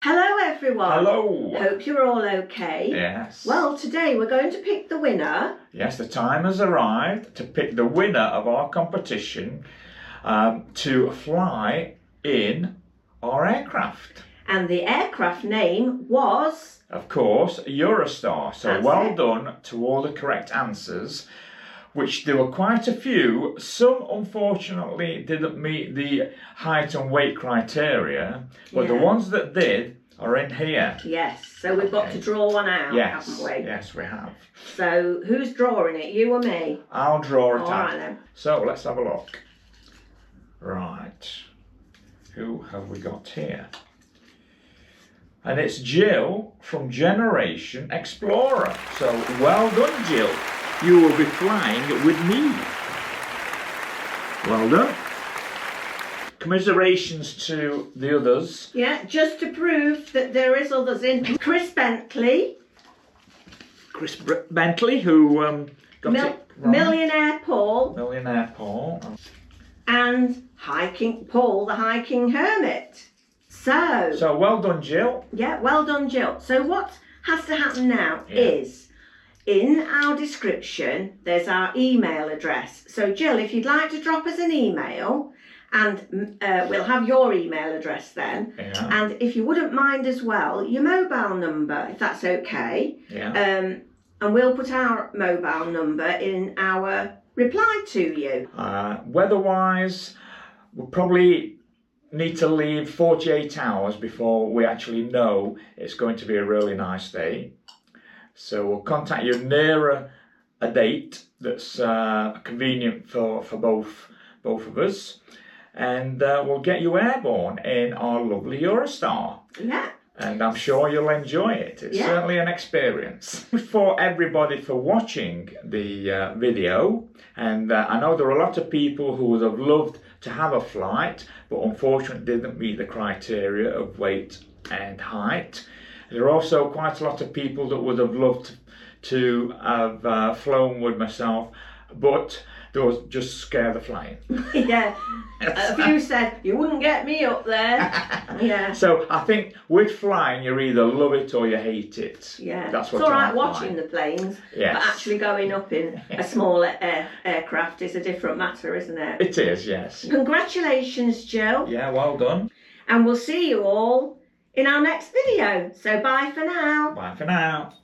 Hello everyone. Hello. Hope you're all okay. Yes. Well, today we're going to pick the winner. Yes, the time has arrived to pick the winner of our competition to fly in our aircraft. And the aircraft name was... Of course, Eurostar. So That's well it. done to all the correct answers, which there were quite a few. Some, unfortunately, didn't meet the height and weight criteria, but the Yeah. ones that did are in here. Yes, so we've got to draw one out, haven't we? Yes, we have. So who's drawing it, you or me? I'll draw it All out. right then. So let's have a look. Right, who have we got here? And it's Jill from Generation Explorer. So well done, Jill. You will be flying with me. Well done. Commiserations to the others. Yeah, just to prove that there is others in. Chris Bentley. Chris Bentley, who got it wrong. Millionaire Paul. Millionaire Paul. And Paul the Hiking Hermit. So well done, Jill. yeah, well done, Jill. So what has to happen now is, in our description, there's our email address. So Jill, if you'd like to drop us an email, and we'll have your email address then. Yeah. And if you wouldn't mind as well, your mobile number, if that's okay. Yeah. And we'll put our mobile number in our reply to you. Weather-wise, we'll probably need to leave 48 hours before we actually know it's going to be a really nice day. So we'll contact you nearer a date that's convenient for both of us, and we'll get you airborne in our lovely Eurostar. Yeah. And I'm sure you'll enjoy it. It's certainly an experience. For everybody for watching the video, and I know there are a lot of people who would have loved to have a flight, but unfortunately didn't meet the criteria of weight and height. There are also quite a lot of people that would have loved to have flown with myself, but they was just scared of flying. Yeah, a few said, you wouldn't get me up there. Yeah. So I think with flying, you either love it or you hate it. Yeah, that's what it's all right I watching find. the planes, Yes. but actually going up in a small aircraft is a different matter, isn't it? It is, yes. Congratulations, Jill. Yeah, well done. And we'll see you all in our next video. So bye for now. Bye for now.